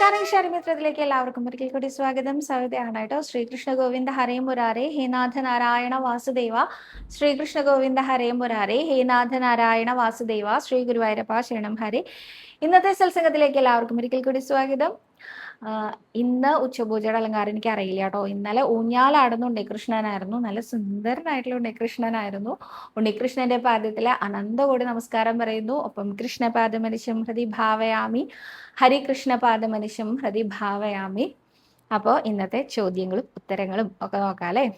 ക്ഷാരമിത്രത്തിലേക്ക് എല്ലാവർക്കും ഒരിക്കൽ കൂടി സ്വാഗതം. സവിതയാണ് കേട്ടോ. ശ്രീകൃഷ്ണ ഗോവിന്ദ ഹരേ മുരാരേ ഹേ നാഥ നാരായണ വാസുദേവ. ശ്രീകൃഷ്ണ ഗോവിന്ദ ഹരേ മുരാരേ ഹേ നാഥ നാരായണ വാസുദേവ. ശ്രീ ഗുരുവായൂരപ്പ ശരണം ഹരേ. ഇന്നത്തെ സത്സംഗത്തിലേക്ക് എല്ലാവർക്കും ഒരിക്കൽ കൂടി സ്വാഗതം. ഇന്ന് ഉച്ചപൂജയുടെ അലങ്കാരം എനിക്ക് അറിയില്ല കേട്ടോ. ഇന്നലെ ഊഞ്ഞാലാടുന്ന ഉണ്ണികൃഷ്ണനായിരുന്നു. നല്ല സുന്ദരനായിട്ടുള്ള ഉണ്ണികൃഷ്ണനായിരുന്നു. ഉണ്ണികൃഷ്ണന്റെ പാദത്തിലെ അനന്തകോടി നമസ്കാരം പറയുന്നു. ഒപ്പം കൃഷ്ണപാദമനിശം ഹൃദി ഭാവയാമി, ഹരികൃഷ്ണപാദമനിശം ഹൃദി ഭാവയാമി. അപ്പോൾ ഇന്നത്തെ ചോദ്യങ്ങളും ഉത്തരങ്ങളും ഒക്കെ നോക്കാം അല്ലേ.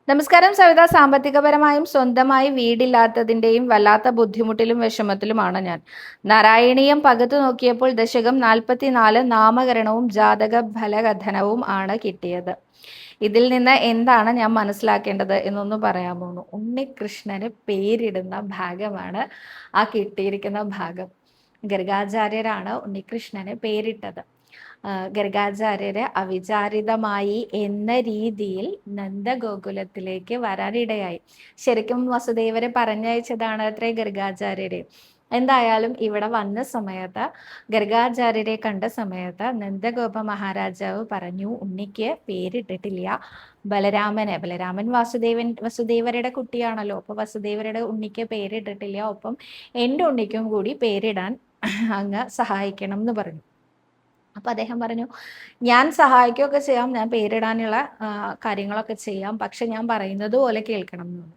നമസ്കാരം സവിത. സാമ്പത്തികപരമായും സ്വന്തമായി വീടില്ലാത്തതിൻ്റെയും വല്ലാത്ത ബുദ്ധിമുട്ടിലും വിഷമത്തിലുമാണ് ഞാൻ. നാരായണീയം പകത്തു നോക്കിയപ്പോൾ ദശകം 44 നാമകരണവും ജാതക ഫലകഥനവും ആണ് കിട്ടിയത്. ഇതിൽ നിന്ന് എന്താണ് ഞാൻ മനസ്സിലാക്കേണ്ടത് എന്നൊന്ന് പറയാമോ? ഉണ്ണികൃഷ്ണന് പേരിടുന്ന ഭാഗമാണ് ആ കിട്ടിയിരിക്കുന്ന ഭാഗം. ഗർഗാചാര്യരാണ് ഉണ്ണികൃഷ്ണന് പേരിട്ടത്. ഗർഗാചാര്യര് അവിചാരിതമായി എന്ന രീതിയിൽ നന്ദഗോകുലത്തിലേക്ക് വരാനിടയായി. ശരിക്കും വസുദേവരെ പറഞ്ഞയച്ചതാണ് അത്രേ ഗർഗാചാര്യരെ. എന്തായാലും ഇവിടെ വന്ന സമയത്ത്, ഗർഗാചാര്യരെ കണ്ട സമയത്ത് നന്ദഗോപ മഹാരാജാവ് പറഞ്ഞു, ഉണ്ണിക്ക് പേരിട്ടിട്ടില്ല. ബലരാമൻ വസുദേവരുടെ കുട്ടിയാണല്ലോ, അപ്പൊ വസുദേവരുടെ ഉണ്ണിക്ക് പേരിട്ടിട്ടില്ല. ഒപ്പം എൻ്റെ ഉണ്ണിക്കും കൂടി പേരിടാൻ അങ്ങ് സഹായിക്കണം എന്ന് പറഞ്ഞു. അപ്പൊ അദ്ദേഹം പറഞ്ഞു, ഞാൻ സഹായിക്കുകയൊക്കെ ചെയ്യാം, ഞാൻ പേരിടാനുള്ള കാര്യങ്ങളൊക്കെ ചെയ്യാം, പക്ഷെ ഞാൻ പറയുന്നത് പോലെ കേൾക്കണം എന്ന് പറഞ്ഞു.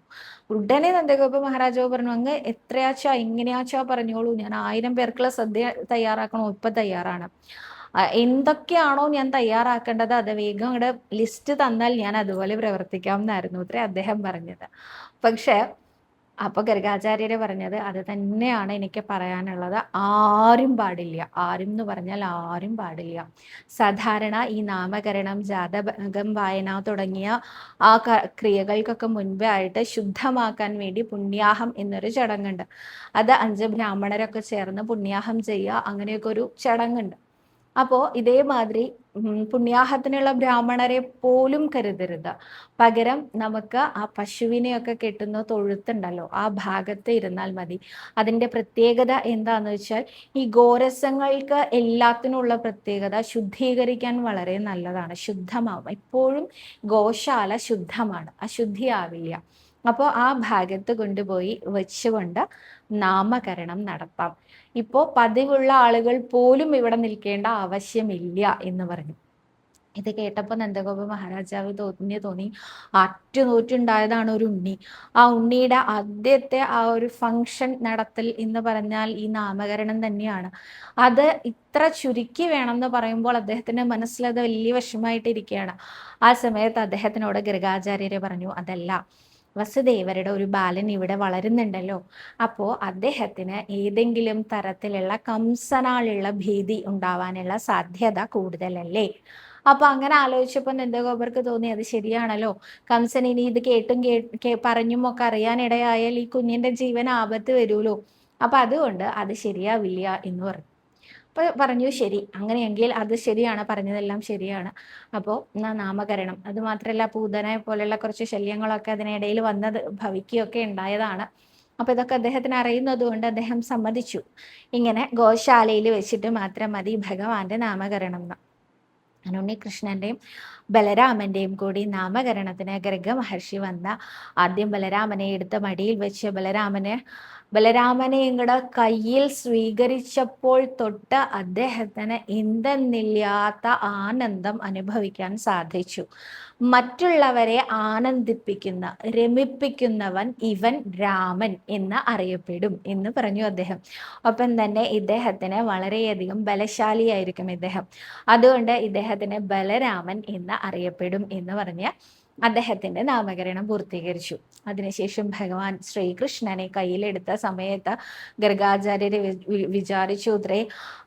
ഉടനെ നന്ദഗോപ മഹാരാജാവ് പറഞ്ഞു, അങ്ങ് എത്രയാച്ചാ എങ്ങനെയാച്ചാ പറഞ്ഞോളൂ, ഞാൻ 1000 പേർക്കുള്ള സദ്യ തയ്യാറാക്കണോ, ഇപ്പൊ തയ്യാറാണ്. എന്തൊക്കെയാണോ ഞാൻ തയ്യാറാക്കേണ്ടത് അത് വേഗം ഇവിടെ ലിസ്റ്റ് തന്നാൽ ഞാൻ അതുപോലെ പ്രവർത്തിക്കാം എന്നായിരുന്നു അത്രേ അദ്ദേഹം പറഞ്ഞത്. പക്ഷെ അപ്പൊ ഗർഗാചാര്യര് പറഞ്ഞത് അത് തന്നെയാണ് എനിക്ക് പറയാനുള്ളത്. ആരും പാടില്ല. ആരും എന്ന് പറഞ്ഞാൽ ആരും പാടില്ല. സാധാരണ ഈ നാമകരണം, ജാതകം വായന തുടങ്ങിയ ആ ക്രിയകൾക്കൊക്കെ മുൻപേ ആയിട്ട് ശുദ്ധമാക്കാൻ വേണ്ടി പുണ്യാഹം എന്നൊരു ചടങ്ങുണ്ട്. അത് 5 ബ്രാഹ്മണരൊക്കെ ചേർന്ന് പുണ്യാഹം ചെയ്യുക, അങ്ങനെയൊക്കെ ഒരു ചടങ്ങുണ്ട്. അപ്പോൾ ഇതേമാതിരി പുണ്യാഹത്തിനുള്ള ബ്രാഹ്മണരെ പോലും കരുതരുത്. പകരം നമുക്ക് ആ പശുവിനെയൊക്കെ കെട്ടുന്ന തൊഴുത്തുണ്ടല്ലോ, ആ ഭാഗത്ത് ഇരുന്നാൽ മതി. അതിൻ്റെ പ്രത്യേകത എന്താന്ന് വെച്ചാൽ, ഈ ഗോരസങ്ങൾക്ക് എല്ലാത്തിനുള്ള പ്രത്യേകത ശുദ്ധീകരിക്കാൻ വളരെ നല്ലതാണ്, ശുദ്ധമാവും. എപ്പോഴും ഗോശാല ശുദ്ധമാണ്, അശുദ്ധിയാവില്ല. അപ്പോൾ ആ ഭാഗത്ത് കൊണ്ടുപോയി വെച്ചുകൊണ്ട് നാമകരണം നടത്താം. ഇപ്പോൾ പതിവുള്ള ആളുകൾ പോലും ഇവിടെ നിൽക്കേണ്ട ആവശ്യമില്ല എന്ന് പറഞ്ഞു. ഇത് കേട്ടപ്പോൾ നന്ദഗോപ മഹാരാജാവ് തോന്നി അറ്റുനോറ്റുണ്ടായതാണ് ഒരു ഉണ്ണി. ആ ഉണ്ണിയുടെ ആദ്യത്തെ ആ ഒരു ഫങ്ഷൻ നടത്തൽ എന്ന് പറഞ്ഞാൽ ഈ നാമകരണം തന്നെയാണ്. അത് ഇത്ര ചുരുക്കി വേണമെന്ന് പറയുമ്പോൾ അദ്ദേഹത്തിന്റെ മനസ്സിലത് വലിയ വിഷമമായിട്ടിരിക്കുകയാണ്. ആ സമയത്ത് അദ്ദേഹത്തിനോട് ഗർഗാചാര്യരെ പറഞ്ഞു, അതല്ല, വസുദേവരുടെ ഒരു ബാലൻ ഇവിടെ വളരുന്നുണ്ടല്ലോ, അപ്പോൾ അദ്ദേഹത്തിന് ഏതെങ്കിലും തരത്തിലുള്ള കംസനാളുള്ള ഭീതി ഉണ്ടാവാനുള്ള സാധ്യത കൂടുതലല്ലേ. അപ്പൊ അങ്ങനെ ആലോചിച്ചപ്പോൾ നന്ദഗോപർക്ക് തോന്നി, അത് ശരിയാണല്ലോ. കംസൻ ഇനി ഇത് കേട്ടും പറഞ്ഞും ഒക്കെ അറിയാനിടയായാൽ ഈ കുഞ്ഞിന്റെ ജീവൻ ആപത്ത് വരുമല്ലോ. അപ്പൊ അതുകൊണ്ട് അത് ശരിയാവില്ല എന്ന് പറഞ്ഞു. അപ്പൊ പറഞ്ഞു, ശരി, അങ്ങനെയെങ്കിൽ അത് ശരിയാണ്, പറഞ്ഞതെല്ലാം ശരിയാണ്. അപ്പോൾ നാമകരണം, അത് മാത്രമല്ല പൂതനെ പോലെയുള്ള കുറച്ച് ശല്യങ്ങളൊക്കെ അതിനിടയിൽ വന്നത് ഭവിക്കുകയൊക്കെ ഉണ്ടായതാണ്. അപ്പൊ ഇതൊക്കെ അദ്ദേഹത്തിന് അറിയുന്നത് കൊണ്ട് അദ്ദേഹം സമ്മതിച്ചു. ഇങ്ങനെ ഗോശാലയിൽ വെച്ചിട്ട് മാത്രം മതി ഭഗവാന്റെ നാമകരണം എന്ന്. ഉണ്ണികൃഷ്ണന്റെയും ബലരാമന്റെയും കൂടി നാമകരണത്തിന് ഗർഗ മഹർഷി വന്ന ആദ്യം ബലരാമനെ എടുത്ത് മടിയിൽ വെച്ച് ബലരാമനെ ഇങ്ങടെ കയ്യിൽ സ്വീകരിച്ചപ്പോൾ തൊട്ട് അദ്ദേഹത്തിന് എന്തെന്നില്ലാത്ത ആനന്ദം അനുഭവിക്കാൻ സാധിച്ചു. മറ്റുള്ളവരെ ആനന്ദിപ്പിക്കുന്ന, രമിപ്പിക്കുന്നവൻ ഇവൻ രാമൻ എന്ന് അറിയപ്പെടും എന്ന് പറഞ്ഞു അദ്ദേഹം. ഒപ്പം തന്നെ ഇദ്ദേഹത്തിന് വളരെയധികം ബലശാലിയായിരിക്കും ഇദ്ദേഹം. അതുകൊണ്ട് ഇദ്ദേഹത്തിന് ബലരാമൻ എന്ന് അറിയപ്പെടും എന്ന് പറഞ്ഞ് അദ്ദേഹത്തിന്റെ നാമകരണം പൂർത്തീകരിച്ചു. അതിനുശേഷം ഭഗവാൻ ശ്രീകൃഷ്ണനെ കയ്യിലെടുത്ത സമയത്ത് ഗർഗാചാര്യരെ വിചാരിച്ചു, അത്രേ,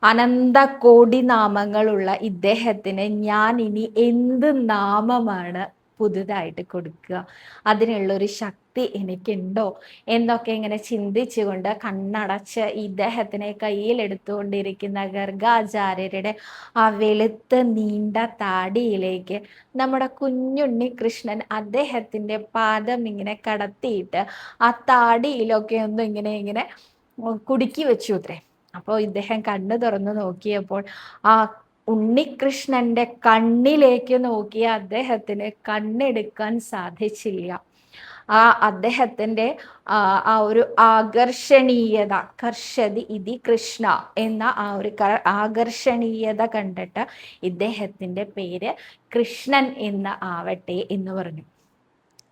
അനന്ത കോടി നാമങ്ങളുള്ള ഇദ്ദേഹത്തിന് ഞാൻ ഇനി എന്ത് നാമമാണ് പുതുതായിട്ട് കൊടുക്കുക, അതിനുള്ളൊരു ശക്തി എനിക്കുണ്ടോ എന്നൊക്കെ ഇങ്ങനെ ചിന്തിച്ചുകൊണ്ട് കണ്ണടച്ച് ഇദ്ദേഹത്തിനെ കയ്യിലെടുത്തുകൊണ്ടിരിക്കുന്ന ഗർഗാചാര്യരുടെ ആ വെളുത്ത നീണ്ട താടിയിലേക്ക് നമ്മുടെ കുഞ്ഞുണ്ണി കൃഷ്ണൻ അദ്ദേഹത്തിന്റെ പാദം ഇങ്ങനെ കടത്തിയിട്ട് ആ താടിയിലൊക്കെ ഒന്നും ഇങ്ങനെ കുടുക്കി വെച്ചു അത്രേ. അപ്പോൾ ഇദ്ദേഹം കണ്ണ് തുറന്നു നോക്കിയപ്പോൾ ആ ഉണ്ണികൃഷ്ണന്റെ കണ്ണിലേക്ക് നോക്കിയ അദ്ദേഹത്തിന് കണ്ണെടുക്കാൻ സാധിച്ചില്ല. അദ്ദേഹത്തിന്റെ ആ ഒരു ആകർഷണീയത, കർഷതി ഇതി കൃഷ്ണ എന്ന ആ ഒരു ആകർഷണീയത കണ്ടിട്ട് ഇദ്ദേഹത്തിന്റെ പേര് കൃഷ്ണൻ എന്ന് ആവട്ടെ എന്ന് പറഞ്ഞു.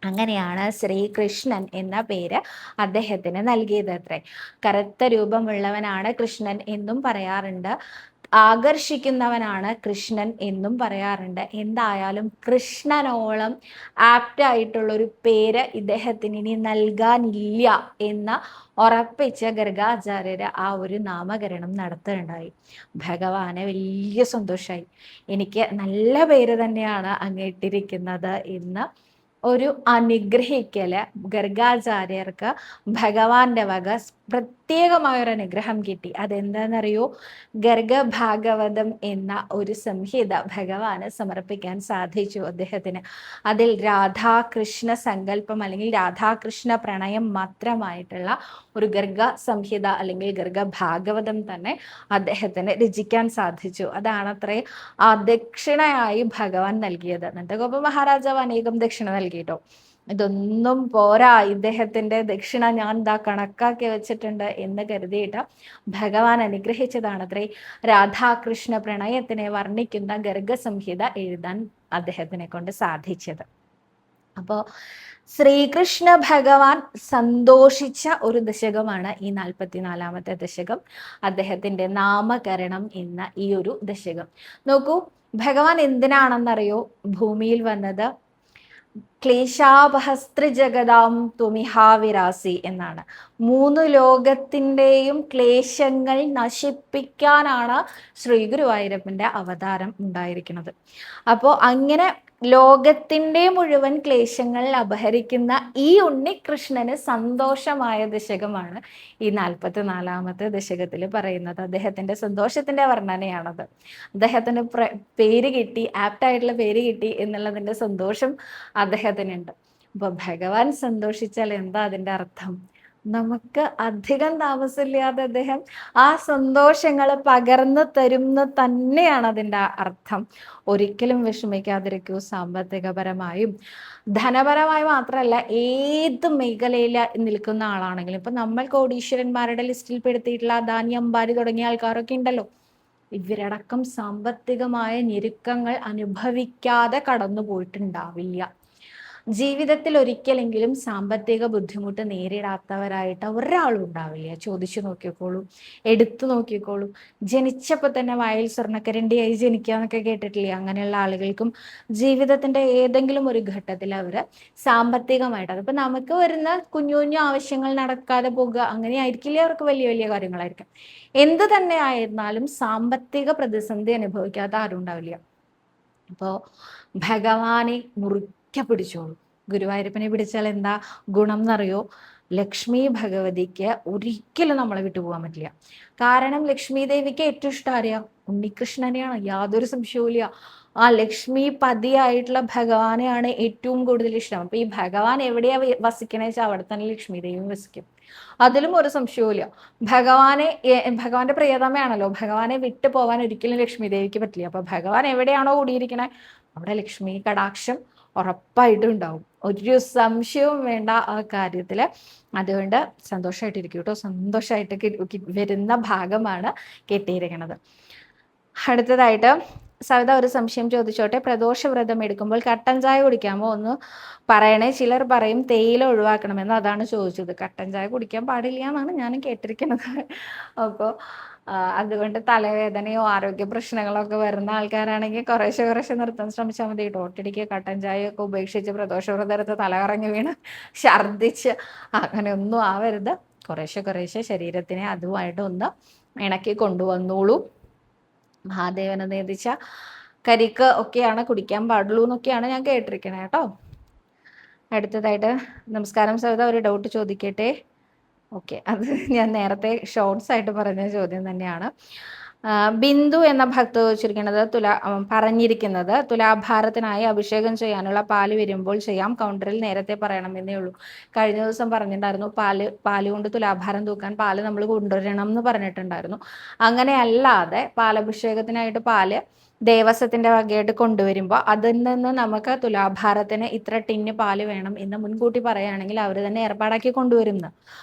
അങ്ങനെയാണ് ശ്രീകൃഷ്ണൻ എന്ന പേര് അദ്ദേഹത്തിന് നൽകിയത് അത്രേ. കറുത്ത രൂപമുള്ളവനാണ് കൃഷ്ണൻ എന്നും പറയാറുണ്ട്, ആകർഷിക്കുന്നവനാണ് കൃഷ്ണൻ എന്നും പറയാറുണ്ട്. എന്തായാലും കൃഷ്ണനോളം ആപ്റ്റ് ആയിട്ടുള്ളൊരു പേര് ഇദ്ദേഹത്തിന് ഇനി നൽകാനില്ല എന്ന് ഉറപ്പിച്ച് ഗർഗാചാര്യര് ആ ഒരു നാമകരണം നടത്തുകയുണ്ടായി. ഭഗവാന് വലിയ സന്തോഷമായി. എനിക്ക് നല്ല പേര് തന്നെയാണ് അങ്ങിട്ടിരിക്കുന്നത് എന്ന് ഒരു അനുഗ്രഹിക്കല് ഗർഗാചാര്യർക്ക് ഭഗവാന്റെ വക പ്രത്യേകമായൊരു അനുഗ്രഹം കിട്ടി. അതെന്താണെന്നറിയോ? ഗർഗഭാഗവതം എന്ന ഒരു സംഹിത ഭഗവാന് സമർപ്പിക്കാൻ സാധിച്ചു അദ്ദേഹത്തിന്. അതിൽ രാധാകൃഷ്ണ സങ്കല്പം അല്ലെങ്കിൽ രാധാകൃഷ്ണ പ്രണയം മാത്രമായിട്ടുള്ള ഒരു ഗർഗ സംഹിത അല്ലെങ്കിൽ ഗർഗഭാഗവതം തന്നെ അദ്ദേഹത്തിന് രചിക്കാൻ സാധിച്ചു. അതാണത്രേ ആ ദക്ഷിണയായി ഭഗവാൻ നൽകിയത്. നന്ദഗോപ മഹാരാജാവ് അനേകം ദക്ഷിണ നൽകിയിട്ടോ. ഇതൊന്നും പോരാ, ഇദ്ദേഹത്തിന്റെ ദക്ഷിണ ഞാൻ കണക്കാക്കി വെച്ചിട്ടുണ്ട് എന്ന് കരുതിയിട്ട് ഭഗവാൻ അനുഗ്രഹിച്ചതാണത്രേ രാധാകൃഷ്ണ പ്രണയത്തിനെ വർണ്ണിക്കുന്ന ഗർഗസംഹിത എഴുതാൻ അദ്ദേഹത്തിനെ കൊണ്ട് സാധിച്ചത്. അപ്പോൾ ശ്രീകൃഷ്ണ ഭഗവാൻ സന്തോഷിച്ച ഒരു ദശകമാണ് ഈ 44-ാമത്തെ ദശകം, അദ്ദേഹത്തിന്റെ നാമകരണം എന്ന ഈ ഒരു ദശകം. നോക്കൂ, ഭഗവാൻ എന്തിനാണെന്നറിയോ ഭൂമിയിൽ വന്നത്? ക്ലേശാപഹസ്ത്രിജഗതാം തുമിഹാവിരാസി എന്നാണ്. 3 ലോകത്തിൻ്റെയും ക്ലേശങ്ങൾ നശിപ്പിക്കാനാണ് ശ്രീ ഗുരുവായൂരപ്പൻ്റെ അവതാരം ഉണ്ടായിരിക്കുന്നത്. അപ്പോൾ അങ്ങനെ ലോകത്തിൻ്റെ മുഴുവൻ ക്ലേശങ്ങൾ അപഹരിക്കുന്ന ഈ ഉണ്ണികൃഷ്ണന് സന്തോഷമായ ദശകമാണ് ഈ 44-ാമത്തെ ദശകത്തിൽ പറയുന്നത്. അദ്ദേഹത്തിൻ്റെ സന്തോഷത്തിൻ്റെ വർണ്ണനയാണത്. അദ്ദേഹത്തിന് പേര് കിട്ടി, ആപ്റ്റായിട്ടുള്ള പേര് കിട്ടി എന്നുള്ളതിൻ്റെ സന്തോഷം അദ്ദേഹത്തിനുണ്ട്. അപ്പോൾ ഭഗവാൻ സന്തോഷിച്ചാൽ എന്താ അതിൻ്റെ അർത്ഥം? നമുക്ക് അധികം താമസമില്ലാതെ അദ്ദേഹം ആ സന്തോഷങ്ങൾ പകർന്നു തരുന്ന തന്നെയാണ് അതിൻ്റെ അർത്ഥം. ഒരിക്കലും വിഷമിക്കാതിരിക്കൂ. സാമ്പത്തികപരമായും ധനപരമായും മാത്രമല്ല, ഏത് മേഖലയിൽ നിൽക്കുന്ന ആളാണെങ്കിലും, ഇപ്പൊ നമ്മൾ കോടീശ്വരന്മാരുടെ ലിസ്റ്റിൽ പെടുത്തിയിട്ടുള്ള അദാനി, അംബാനി തുടങ്ങിയ ആൾക്കാരൊക്കെ ഉണ്ടല്ലോ, ഇവരടക്കം സാമ്പത്തികമായ ഞെരുക്കങ്ങൾ അനുഭവിക്കാതെ കടന്നു പോയിട്ടുണ്ടാവില്ല. ജീവിതത്തിൽ ഒരിക്കലെങ്കിലും സാമ്പത്തിക ബുദ്ധിമുട്ട് നേരിടാത്തവരായിട്ട് ഒരാളും ഉണ്ടാവില്ല. ചോദിച്ചു നോക്കിക്കോളൂ, എടുത്തു നോക്കിക്കോളൂ. ജനിച്ചപ്പോൾ തന്നെ വായിൽ സ്വർണ്ണക്കരണ്ടിയായി ജനിക്കുക എന്നൊക്കെ കേട്ടിട്ടില്ലേ? അങ്ങനെയുള്ള ആളുകൾക്കും ജീവിതത്തിന്റെ ഏതെങ്കിലും ഒരു ഘട്ടത്തിൽ അവർ സാമ്പത്തികമായിട്ട്, അതിപ്പോ നമുക്ക് വരുന്ന കുഞ്ഞു കുഞ്ഞു ആവശ്യങ്ങൾ നടക്കാതെ പോകുക അങ്ങനെ ആയിരിക്കില്ലേ, അവർക്ക് വലിയ വലിയ കാര്യങ്ങളായിരിക്കും. എന്ത് തന്നെ ആയിരുന്നാലും സാമ്പത്തിക പ്രതിസന്ധി അനുഭവിക്കാത്ത ആരും ഉണ്ടാവില്ല. അപ്പോൾ ഭഗവാനെ പിടിച്ചോളൂ. ഗുരുവായൂരപ്പനെ പിടിച്ചാൽ എന്താ ഗുണം എന്നറിയോ? ലക്ഷ്മി ഭഗവതിക്ക് ഒരിക്കലും നമ്മളെ വിട്ടുപോകാൻ പറ്റില്ല. കാരണം ലക്ഷ്മി ദേവിക്ക് ഏറ്റവും ഇഷ്ടം ആരെയാ? ഉണ്ണികൃഷ്ണനെയാണ്, യാതൊരു സംശയവുമില്ല. ആ ലക്ഷ്മി പതിയായിട്ടുള്ള ഭഗവാനെയാണ് ഏറ്റവും കൂടുതൽ ഇഷ്ടം. അപ്പൊ ഈ ഭഗവാൻ എവിടെയാ വസിക്കണേ വെച്ചാൽ അവിടെ തന്നെ ലക്ഷ്മി ദേവിയും വസിക്കും. അതിലും ഒരു സംശയവുമില്ല. ഭഗവാന്റെ പ്രിയതമയാണല്ലോ, ഭഗവാനെ വിട്ടു പോവാൻ ഒരിക്കലും ലക്ഷ്മി ദേവിക്ക് പറ്റില്ല. അപ്പൊ ഭഗവാൻ എവിടെയാണോ കൂടിയിരിക്കണേ അവിടെ ലക്ഷ്മി കടാക്ഷം ഉറപ്പായിട്ടും ഉണ്ടാവും, ഒരു സംശയവും വേണ്ട ആ കാര്യത്തില്. അതുകൊണ്ട് സന്തോഷമായിട്ടിരിക്കും കേട്ടോ. സന്തോഷമായിട്ട് വരുന്ന ഭാഗമാണ് കിട്ടിയിരിക്കുന്നത്. അടുത്തതായിട്ട് സവിത ഒരു സംശയം ചോദിച്ചോട്ടെ. പ്രദോഷ വ്രതം എടുക്കുമ്പോൾ കട്ടൻ ചായ കുടിക്കാമോ ഒന്ന് പറയണേ. ചിലർ പറയും തേയില ഒഴിവാക്കണമെന്ന്, അതാണ് ചോദിച്ചത്. കട്ടൻ ചായ കുടിക്കാൻ പാടില്ല എന്നാണ് ഞാനും കേട്ടിരിക്കുന്നത്. അപ്പോൾ അതുകൊണ്ട് തലവേദനയോ ആരോഗ്യ പ്രശ്നങ്ങളൊക്കെ വരുന്ന ആൾക്കാരാണെങ്കിൽ കുറേശ്ശെ നിർത്താൻ ശ്രമിച്ചാൽ മതി. ഒറ്റടിക്ക് കട്ടൻ ചായയൊക്കെ ഉപേക്ഷിച്ച് പ്രദോഷ വ്രതം എടുത്ത് തലകറങ്ങി വീണ് ഛർദിച്ച് അങ്ങനെ ഒന്നും ആവരുത്. കുറേശ്ശെ ശരീരത്തിനെ അതുമായിട്ട് ഒന്ന് ഇണക്കി കൊണ്ടുവന്നോളൂ. മഹാദേവനെ നേദിച്ച കരിക്ക് ഒക്കെയാണ് കുടിക്കാൻ പാടുള്ളൂ എന്നൊക്കെയാണ് ഞാൻ കേട്ടിരിക്കണേ കേട്ടോ. അടുത്തതായിട്ട് നമസ്കാരം സവിത, ഒരു ഡൗട്ട് ചോദിക്കട്ടെ. ഓക്കെ, അത് ഞാൻ നേരത്തെ ഷോർട്സ് ആയിട്ട് പറഞ്ഞ ചോദ്യം തന്നെയാണ്. ബിന്ദു എന്ന ഭക്ത ചോദിച്ചിരിക്കുന്നത് പറഞ്ഞിരിക്കുന്നത് തുലാഭാരത്തിനായി അഭിഷേകം ചെയ്യാനുള്ള പാല് വരുമ്പോൾ ചെയ്യാം, കൗണ്ടറിൽ നേരത്തെ പറയണമെന്നേ ഉള്ളൂ. കഴിഞ്ഞ ദിവസം പറഞ്ഞിട്ടുണ്ടായിരുന്നു പാല് കൊണ്ട് തുലാഭാരം തൂക്കാൻ പാല് നമ്മൾ കൊണ്ടുവരണം എന്ന് പറഞ്ഞിട്ടുണ്ടായിരുന്നു. അങ്ങനെ അല്ലാതെ പാലഭിഷേകത്തിനായിട്ട് പാല് ദേവസ്വത്തിന്റെ വകയായിട്ട് കൊണ്ടുവരുമ്പോൾ അതിൽ നിന്ന് നമുക്ക് തുലാഭാരത്തിന് ഇത്ര ടിന്ന് പാല് വേണം എന്ന് മുൻകൂട്ടി പറയുകയാണെങ്കിൽ അവർ തന്നെ ഏർപ്പാടാക്കി കൊണ്ടുവരുന്നു.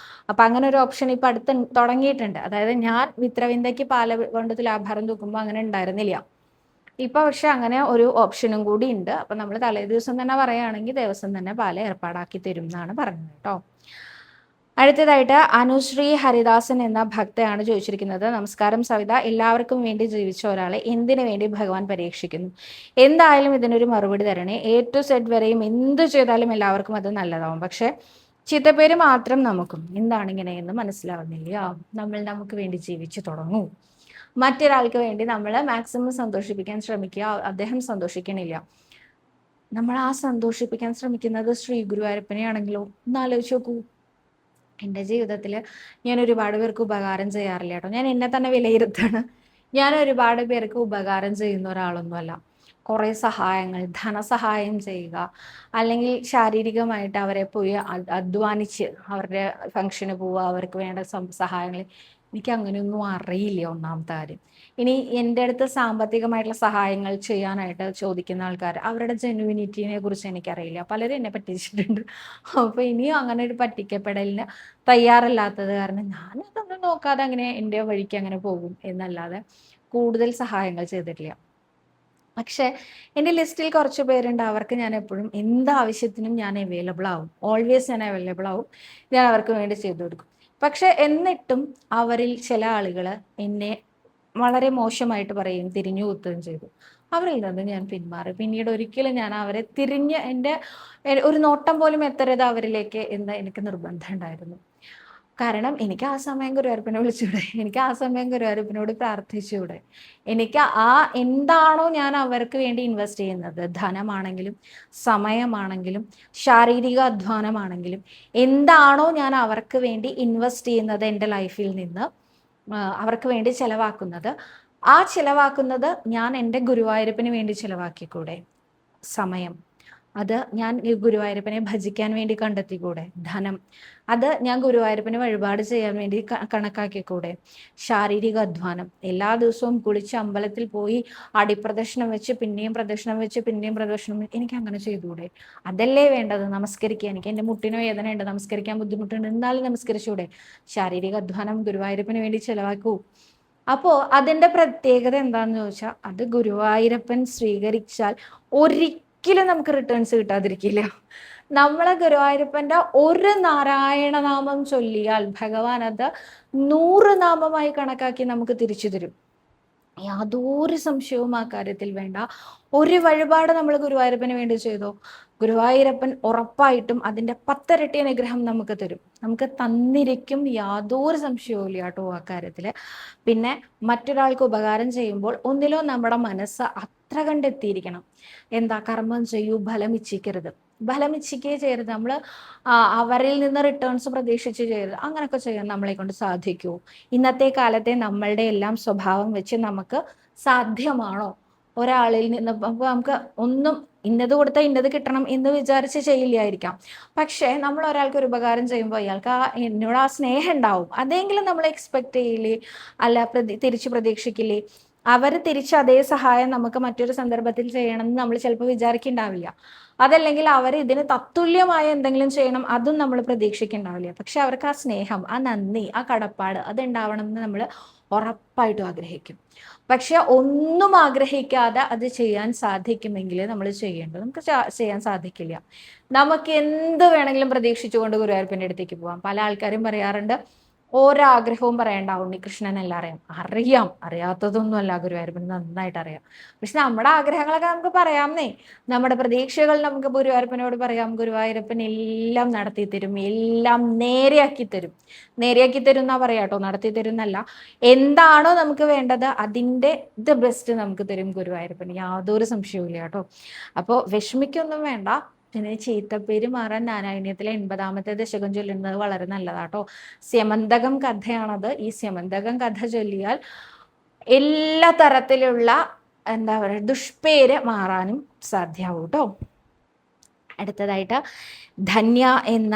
അപ്പൊ അങ്ങനെ ഒരു ഓപ്ഷൻ ഇപ്പൊ അടുത്ത് തുടങ്ങിയിട്ടുണ്ട്. അതായത് ഞാൻ മിത്രവിന്ദയ്ക്ക് പാല കൊണ്ട് തുലാഭാരം തൂക്കുമ്പോൾ അങ്ങനെ ഉണ്ടായിരുന്നില്ല. ഇപ്പൊ പക്ഷെ അങ്ങനെ ഒരു ഓപ്ഷനും കൂടി ഉണ്ട്. അപ്പൊ നമ്മൾ തലേ ദിവസം തന്നെ പറയുകയാണെങ്കിൽ ദേവസ്വം തന്നെ പാല ഏർപ്പാടാക്കി തരും എന്നാണ് പറഞ്ഞത് കേട്ടോ. അടുത്തതായിട്ട് അനുശ്രീ ഹരിദാസൻ എന്ന ഭക്തയാണ് ചോദിച്ചിരിക്കുന്നത്. നമസ്കാരം സവിത, എല്ലാവർക്കും വേണ്ടി ജീവിച്ച ഒരാളെ എന്തിനു വേണ്ടി ഭഗവാൻ പരീക്ഷിക്കുന്നു? എന്തായാലും ഇതിനൊരു മറുപടി തരണേ. A to Z വരെയും എന്ത് ചെയ്താലും എല്ലാവർക്കും അത് നല്ലതാവും, പക്ഷെ ചിത്തപ്പേര് മാത്രം നമുക്കും എന്താണ് ഇങ്ങനെയെന്ന് മനസ്സിലാവുന്നില്ല. നമ്മൾ നമുക്ക് വേണ്ടി ജീവിച്ചു തുടങ്ങൂ, മറ്റൊരാൾക്ക് വേണ്ടി നമ്മൾ മാക്സിമം സന്തോഷിപ്പിക്കാൻ ശ്രമിക്കുക, അദ്ദേഹം സന്തോഷിക്കണില്ല. നമ്മൾ ആ സന്തോഷിപ്പിക്കാൻ ശ്രമിക്കുന്നത് ശ്രീ ഗുരുവായൂരപ്പനെയാണെങ്കിലോ ഒന്ന് ആലോചിച്ച് നോക്കൂ. എൻ്റെ ജീവിതത്തിൽ ഞാൻ ഒരുപാട് പേർക്ക് ഉപകാരം ചെയ്യാറില്ല കേട്ടോ. ഞാൻ എന്നെ തന്നെ വിലയിരുത്താണ്. ഞാൻ ഒരുപാട് പേർക്ക് ഉപകാരം ചെയ്യുന്ന ഒരാളൊന്നുമല്ല. കുറേ സഹായങ്ങൾ, ധനസഹായം ചെയ്യുക, അല്ലെങ്കിൽ ശാരീരികമായിട്ട് അവരെ പോയി അധ്വാനിച്ച് അവരുടെ ഫംഗ്ഷന് പോവുക, അവർക്ക് വേണ്ട സഹായങ്ങൾ, എനിക്ക് അങ്ങനെയൊന്നും അറിയില്ല ഒന്നാമത്തെ കാര്യം. ഇനി എൻ്റെ അടുത്ത് സാമ്പത്തികമായിട്ടുള്ള സഹായങ്ങൾ ചെയ്യാനായിട്ട് ചോദിക്കുന്ന ആൾക്കാർ, അവരുടെ ജെനുവിനിറ്റിനെ കുറിച്ച് എനിക്കറിയില്ല. പലരും എന്നെ പറ്റിച്ചിട്ടുണ്ട്. അപ്പോൾ ഇനിയും അങ്ങനെ ഒരു പറ്റിക്കപ്പെടലിന് തയ്യാറല്ലാത്തത് കാരണം ഞാനതൊന്നും നോക്കാതെ അങ്ങനെ എൻ്റെ വഴിക്ക് അങ്ങനെ പോകും എന്നല്ലാതെ കൂടുതൽ സഹായങ്ങൾ ചെയ്തിട്ടില്ല. പക്ഷെ എൻ്റെ ലിസ്റ്റിൽ കുറച്ച് പേരുണ്ട്, അവർക്ക് ഞാൻ എപ്പോഴും എന്താവശ്യത്തിനും ഞാൻ അവൈലബിൾ ആവും, ഓൾവേസ് ഞാൻ അവൈലബിൾ ആവും, ഞാൻ അവർക്ക് വേണ്ടി ചെയ്തു കൊടുക്കും. പക്ഷെ എന്നിട്ടും അവരിൽ ചില ആളുകൾ എന്നെ വളരെ മോശമായിട്ട് പറയും, തിരിഞ്ഞു കുത്തുകയും ചെയ്തു. അവരിൽ നിന്ന് ഞാൻ പിന്മാറി. പിന്നീട് ഒരിക്കലും ഞാൻ അവരെ തിരിഞ്ഞ് എൻ്റെ ഒരു നോട്ടം പോലും എത്തരുത് അവരിലേക്ക് എന്ന് എനിക്ക് നിർബന്ധം ഉണ്ടായിരുന്നു. കാരണം എനിക്ക് ആ സമയം ഗുരുവായൂരപ്പനെ വിളിച്ചൂടെ, എനിക്ക് ആ സമയം ഗുരുവായൂരപ്പനോട് പ്രാർത്ഥിച്ചൂടെ, എനിക്ക് ആ എന്താണോ ഞാൻ അവർക്ക് വേണ്ടി ഇൻവെസ്റ്റ് ചെയ്യുന്നത്, ധനമാണെങ്കിലും സമയമാണെങ്കിലും ശാരീരിക അധ്വാനമാണെങ്കിലും എന്താണോ ഞാൻ അവർക്ക് വേണ്ടി ഇൻവെസ്റ്റ് ചെയ്യുന്നത് എൻ്റെ ലൈഫിൽ നിന്ന് അവർക്ക് വേണ്ടി ചെലവാക്കുന്നത്, ആ ചെലവാക്കുന്നത് ഞാൻ എൻ്റെ ഗുരുവായൂരപ്പന് വേണ്ടി ചെലവാക്കിക്കൂടെ? സമയം അത് ഞാൻ ഗുരുവായൂരപ്പനെ ഭജിക്കാൻ വേണ്ടി കണ്ടെത്തിക്കൂടെ? ധനം അത് ഞാൻ ഗുരുവായൂരപ്പന് വഴിപാട് ചെയ്യാൻ വേണ്ടി കണക്കാക്കിക്കൂടെ? ശാരീരിക അധ്വാനം, എല്ലാ ദിവസവും കുളിച്ച് അമ്പലത്തിൽ പോയി അടിപ്രദക്ഷിണം വെച്ച് പിന്നെയും പ്രദക്ഷിണം വെച്ച് പിന്നെയും പ്രദക്ഷിണം, എനിക്ക് അങ്ങനെ ചെയ്തുകൂടെ? അതല്ലേ വേണ്ടത്? നമസ്കരിക്കുക, എനിക്ക് എൻ്റെ മുട്ടിന് വേദനയുണ്ട്, നമസ്കരിക്കാൻ ബുദ്ധിമുട്ടുണ്ട്, എന്നാലും നമസ്കരിച്ചൂടെ? ശാരീരിക അധ്വാനം ഗുരുവായൂരപ്പന് വേണ്ടി ചെലവാക്കൂ. അപ്പോ അതിന്റെ പ്രത്യേകത എന്താന്ന് ചോദിച്ചാൽ, അത് ഗുരുവായൂരപ്പൻ സ്വീകരിച്ചാൽ ഒരിക്കലും നമുക്ക് റിട്ടേൺസ് കിട്ടാതിരിക്കില്ല. നമ്മളെ ഗുരുവായൂരപ്പന്റെ ഒരു നാരായണനാമം ചൊല്ലിയാൽ ഭഗവാൻ അത് 100 നാമമായി കണക്കാക്കി നമുക്ക് തിരിച്ചു തരും. യാതൊരു സംശയവും ആ കാര്യത്തിൽ വേണ്ട. ഒരു വഴിപാട് നമ്മൾ ഗുരുവായൂരപ്പന് വേണ്ടി ചെയ്തോ, ഗുരുവായൂരപ്പൻ ഉറപ്പായിട്ടും അതിന്റെ 10 ഇരട്ടി അനുഗ്രഹം നമുക്ക് തരും, നമുക്ക് തന്നിരിക്കും. യാതൊരു സംശയവും ഇല്ല കേട്ടോ ആ കാര്യത്തില്. പിന്നെ മറ്റൊരാൾക്ക് ഉപകാരം ചെയ്യുമ്പോൾ ഒന്നിലോ നമ്മുടെ മനസ്സ് അത്ര കണ്ടെത്തിയിരിക്കണം. എന്താ? കർമ്മം ചെയ്യൂ, ഫലം ഇച്ഛിക്കരുത്. ഫലം ഇച്ഛിക്കുകയെ ചെയ്യരുത്. നമ്മൾ അവരിൽ നിന്ന് റിട്ടേൺസ് പ്രതീക്ഷിച്ച് ചെയ്യരുത്. അങ്ങനെയൊക്കെ ചെയ്യാൻ നമ്മളെ കൊണ്ട് സാധിക്കുമോ? ഇന്നത്തെ കാലത്തെ നമ്മളുടെ എല്ലാം സ്വഭാവം വെച്ച് നമുക്ക് സാധ്യമാണോ? ഒരാളിൽ നിന്ന് നമുക്ക് ഒന്നും ഇന്നത് കൊടുത്താൽ ഇന്നത് കിട്ടണം എന്ന് വിചാരിച്ച് ചെയ്യില്ലായിരിക്കാം. പക്ഷെ നമ്മൾ ഒരാൾക്ക് ഒരു ഉപകാരം ചെയ്യുമ്പോൾ അയാൾക്ക് എന്നോട് ആ സ്നേഹം ഉണ്ടാവും, അതെങ്കിലും നമ്മൾ എക്സ്പെക്ട് ചെയ്യില്ലേ? അല്ല തിരിച്ചു പ്രതീക്ഷിക്കില്ലേ? അവർ തിരിച്ച് അതേ സഹായം നമുക്ക് മറ്റൊരു സന്ദർഭത്തിൽ ചെയ്യണം എന്ന് നമ്മൾ ചിലപ്പോൾ വിചാരിക്കുന്നുണ്ടാവില്ല. അതല്ലെങ്കിൽ അവർ ഇതിന് തത്തുല്യമായ എന്തെങ്കിലും ചെയ്യണം, അതും നമ്മൾ പ്രതീക്ഷിക്കുന്നുണ്ടാവില്ല. പക്ഷെ അവർക്ക് ആ സ്നേഹം, ആ നന്ദി, ആ കടപ്പാട് അതുണ്ടാവണം എന്ന് നമ്മൾ ഉറപ്പായിട്ടും ആഗ്രഹിക്കും. പക്ഷെ ഒന്നും ആഗ്രഹിക്കാതെ അത് ചെയ്യാൻ സാധിക്കുമെങ്കിൽ നമ്മൾ ചെയ്യേണ്ടത്, നമുക്ക് ചെയ്യാൻ സാധിക്കില്ല. നമുക്ക് എന്ത് വേണമെങ്കിലും പ്രതീക്ഷിച്ചുകൊണ്ട് ഗുരുവായൂരപ്പൻ്റെ അടുത്തേക്ക് പോവാം. പല ആൾക്കാരും പറയാറുണ്ട്, ഓരാഗ്രഹവും പറയണ്ട, ഉണ്ണികൃഷ്ണൻ എല്ലാം അറിയാം, അറിയാത്തതൊന്നും അല്ല, ഗുരുവായൂരപ്പന് നന്നായിട്ട് അറിയാം. പക്ഷെ നമ്മുടെ ആഗ്രഹങ്ങളൊക്കെ നമുക്ക് പറയാമെന്നേ, നമ്മുടെ പ്രതീക്ഷകൾ നമുക്ക് ഗുരുവായൂരപ്പനോട് പറയാം. ഗുരുവായൂരപ്പൻ എല്ലാം നടത്തി തരും, എല്ലാം നേരെയാക്കി തരും. നേരെയാക്കി തരും എന്നാ പറയാട്ടോ, നടത്തി തരും എന്നല്ല. എന്താണോ നമുക്ക് വേണ്ടത് അതിൻ്റെ ബെസ്റ്റ് നമുക്ക് തരും ഗുരുവായൂരപ്പൻ, യാതൊരു സംശയവും ഇല്ല കേട്ടോ. അപ്പോൾ വിഷമിക്കൊന്നും വേണ്ട. പിന്നെ ചീത്തപ്പേര് മാറാൻ നാരായണീയത്തിലെ 80ാമത്തെ ദശകം ചൊല്ലുന്നത് വളരെ നല്ലതാട്ടോ. സ്യമന്തകം കഥയാണത്. ഈ സ്യമന്തകം കഥ ചൊല്ലിയാൽ എല്ലാ തരത്തിലുള്ള എന്താ പറയുക ദുഷ്പേര് മാറാനും സാധ്യമാവും കേട്ടോ. അടുത്തതായിട്ട് ധന്യ എന്ന